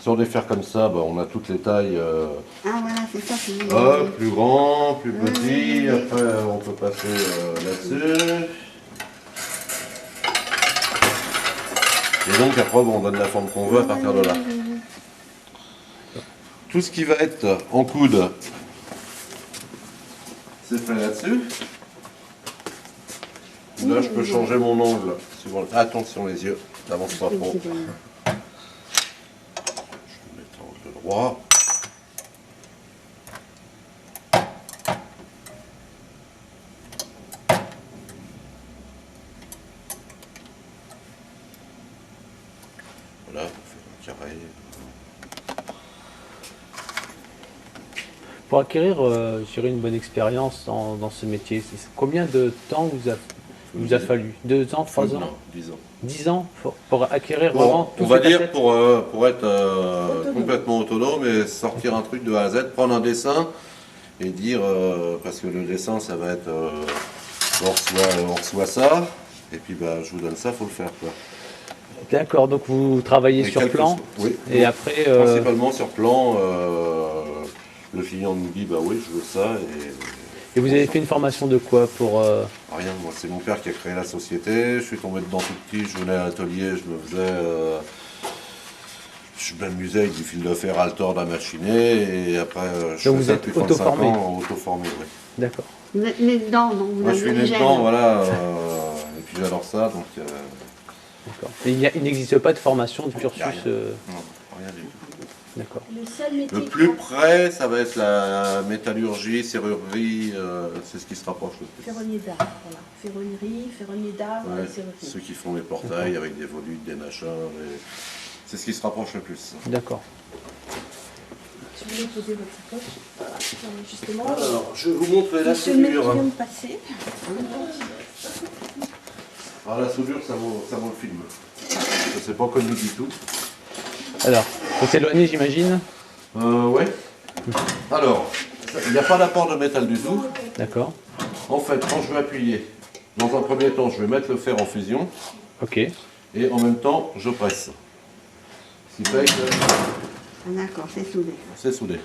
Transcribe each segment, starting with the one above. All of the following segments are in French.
Sur des fers comme ça, bah, on a toutes les tailles. Ah voilà, c'est ça. Plus grand, plus petit. Oui. Après, on peut passer là-dessus. Et donc après, bon, on donne la forme qu'on veut à partir de là. Tout ce qui va être en coude, c'est fait là-dessus. Là, je peux changer mon angle. Attention les yeux, n'avance pas trop. Je vais mettre l'angle droit. Voilà, on fait un carré. Pour acquérir je dirais une bonne expérience dans ce métier, combien de temps vous a fallu? 2 ans, 3 ans? Non, 10 ans. 10 ans pour acquérir Bon, vraiment on toutes va les dire facettes? pour être complètement autonome et sortir un truc de A à Z, prendre un dessin et dire, parce que le dessin ça va être, on reçoit ça, et puis bah, je vous donne ça, il faut le faire. Quoi. D'accord, donc vous travaillez Et sur quelque plan, chose- oui, et oui. après... Principalement sur plan, le client nous dit bah oui je veux ça, et vous avez fait une formation de quoi pour... rien, moi c'est mon père qui a créé la société, je suis tombé dedans tout petit, je venais à l'atelier, je m'amusais avec du fil de fer Altor à machiner, et après je Donc vous faisais êtes depuis 35 auto-formé. ans, auto-formé. Oui. D'accord. Vous êtes né dedans, donc vous Moi je suis avez né le gène. dedans, voilà, et puis j'adore ça, donc D'accord. Et il n'existe pas de formation, de y a cursus rien. Non, rien du tout. D'accord. Le seul métier Le plus près, ça va être la métallurgie, serrurerie, c'est ce qui se rapproche le plus. ferronnier d'art, voilà. Ferronnier d'art, Ouais, serrurerie. ceux qui font les portails avec des volutes, des machins, c'est ce qui se rapproche le plus. D'accord. Si vous voulez poser votre sacoche, voilà. Justement, Alors, je vais vous montrer la monsieur le maître soudure. vient de passer. Alors la soudure, ça vaut le film. C'est pas connu du tout. Alors, faut s'éloigner, j'imagine. Ouais. Alors, il n'y a pas d'apport de métal du tout. D'accord. En fait, quand je vais appuyer, dans un premier temps, je vais mettre le fer en fusion Ok. et en même temps, je presse. Ce qui fait que Ah, d'accord, c'est soudé. c'est soudé.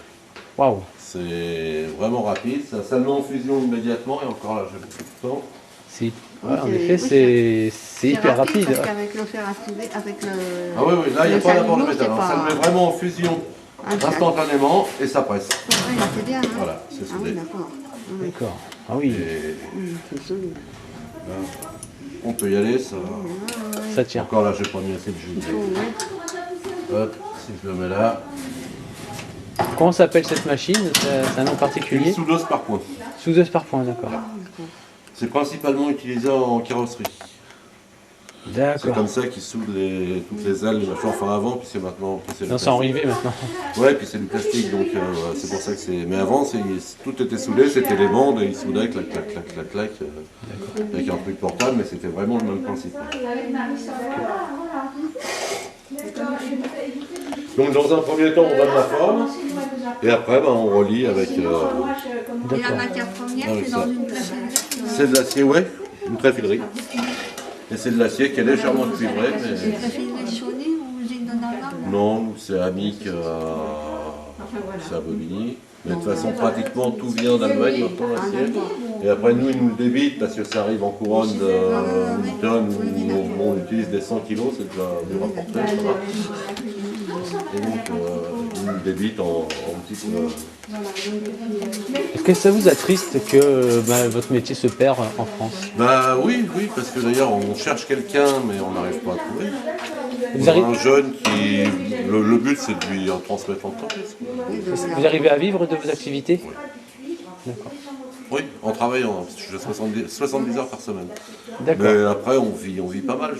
Waouh. C'est vraiment rapide, ça le met en fusion immédiatement et encore là, j'ai beaucoup de temps. C'est... ouais, en c'est- effet, oui, c'est hyper rapide. Parce qu'avec le fer à souder, avec le... Ah oui, oui, là, il n'y a le pas d'apport de chalumeau, métal. c'est Hein. pas- Ça le met vraiment en fusion instantanément et ça presse. Oui, c'est bien. Hein. Voilà, c'est Ah oui, soudé. d'accord. Oui, D'accord. Ah oui, Et c'est solide. là, on peut y aller, ça. ça tient. Encore là, j'ai pas mis assez de jus. Oh, ouais. Hop, si je le mets là. Comment s'appelle cette machine? C'est un nom Une particulier? soudeuse par point. Soudeuse par point, d'accord. C'est principalement utilisé en carrosserie. C'est D'accord. comme ça qu'ils soudent toutes les ailes, les machins. Enfin avant, puis c'est maintenant. Puis c'est le Non, c'est plastique. enrivé maintenant. Ouais, puis c'est du plastique, donc c'est pour ça que c'est. Mais avant, tout était soudé, c'était les bandes, et ils soudaient, clac, clac, clac, clac, clac, avec un truc portable, mais c'était vraiment le même principe. Donc dans un premier temps, on donne la forme, et après, ben, on relie avec. Et la matière première, Ah oui, c'est ça. dans une plaque. C'est de l'acier, ouais, une tréfilerie. Et c'est de l'acier qui est légèrement cuivré, mais. C'est préféré chaudé ou usine de Nana? Non, nous, c'est Amic, c'est à Bobigny. Mais de toute façon, pratiquement tout vient d'Allemagne maintenant, l'acier. Et après, nous, ils nous le débitent parce que ça arrive en couronne d'une tonne où on utilise des 100 kilos, c'est déjà du rapporté, ça va. Et donc, ils nous le débitent en petites. Est-ce que ça vous attriste que votre métier se perd en France? Bah oui, oui, parce que d'ailleurs, on cherche quelqu'un, mais on n'arrive pas à trouver. Vous, On a arri- un jeune qui. Le but, c'est de lui transmettre l'entreprise. vous arrivez à vivre de vos activités? D'accord. Oui, en travaillant, parce que je fais 70 heures par semaine. D'accord. Mais après, on vit pas mal.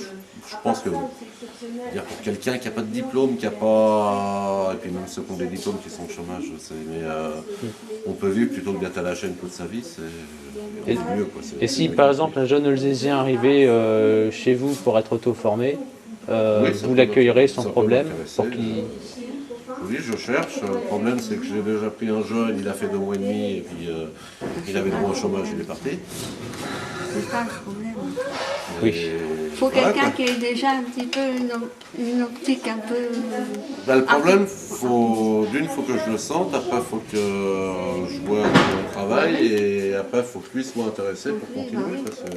Je pense que dire pour quelqu'un qui n'a pas de diplôme, qui n'a pas. Et puis même ceux qui ont des diplômes qui sont au chômage, mais on peut vivre plutôt que d'être à la chaîne toute sa vie, c'est mieux. Quoi. Et si par exemple un jeune Alsacien arrivait chez vous pour être auto-formé, Oui, ça vous peut l'accueillerez sans ça peut problème m'intéresser. pour qu'il... Oui, je cherche. Le problème, c'est que j'ai déjà pris un jeune, il a fait 2 mois et demi, et puis il avait droit au chômage, il est parti. C'est ça le problème. Oui. Et faut quelqu'un qui ait déjà un petit peu une optique un peu... Bah, le problème, d'une, faut que je le sente, après, faut que je vois mon travail, et après, faut que lui soit intéressé pour continuer. Parce que...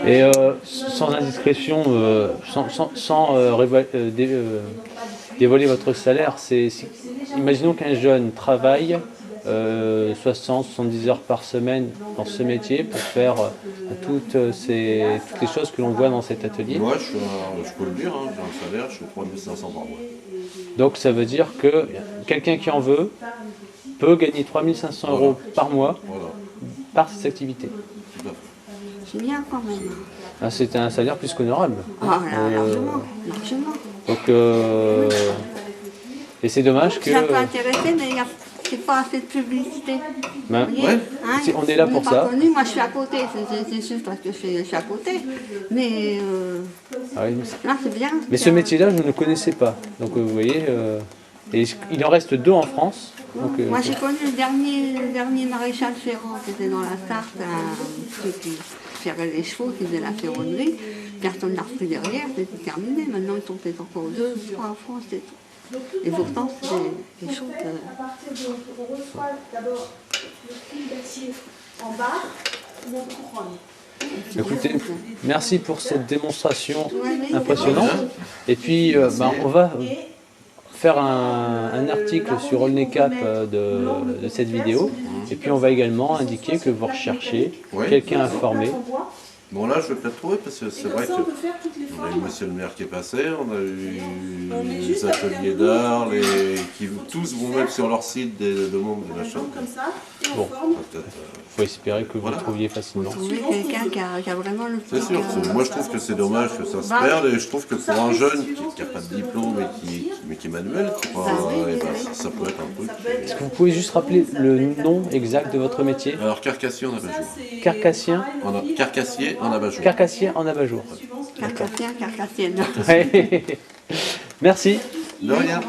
Et sans indiscrétion, sans dévoiler votre salaire, imaginons qu'un jeune travaille 60-70 heures par semaine dans ce métier pour faire toutes les choses que l'on voit dans cet atelier. Moi, je peux le dire, hein, j'ai un salaire, je suis 3500 par mois. Donc ça veut dire que quelqu'un qui en veut peut gagner 3500 euros par mois par cette activité. Tout à fait. C'est bien quand même. Ah, c'est un salaire plus qu'honorable. Ah, largement, largement. Donc, et c'est dommage que... Ça peut intéresser, mais il n'y a pas assez de publicité. Ben, Vous voyez, ouais, hein, on est là pour pas ça. connu. Moi, je suis à côté, c'est sûr parce que je suis à côté. Mais Ah oui, là, c'est bien. mais ce métier-là, je ne le connaissais pas. Donc vous voyez, et il en reste 2 en France. Donc, Moi, j'ai connu le dernier maréchal Ferrand qui était dans la Sarthe, un truc qui ferrait les chevaux, qui faisait la ferronnerie. Personne n'a repris derrière, c'était terminé. Maintenant, ils sont peut-être encore 2 ou 3 en France, c'est tout. Et pourtant, c'est des choses... À partir de, on reçoit d'abord le fil d'acier en bas, ou en couronne. écoutez, merci pour cette démonstration impressionnante. Et puis, on va faire un article sur Olnecap de cette vidéo. Et puis, on va également indiquer que vous recherchez quelqu'un informé. Bon, là, je vais peut-être trouver, parce que c'est vrai que on a eu monsieur le maire qui est passé, on a eu les ateliers d'art, qui tous vont mettre sur leur site des demandes de machin. Bon, il faut espérer que vous le trouviez facilement. Trouver quelqu'un qui a vraiment le C'est sûr, moi je trouve que c'est dommage que ça se perde, et je trouve que pour un jeune qui n'a pas de diplôme mais qui est manuel, ça peut être un truc. Est-ce que vous pouvez juste rappeler le nom exact de votre métier? Alors, carcassier en abat-jour. Carcassien. Carcassier en abat-jour. Carcassier en abat-jour. carcassienne. Ouais. Merci. De rien.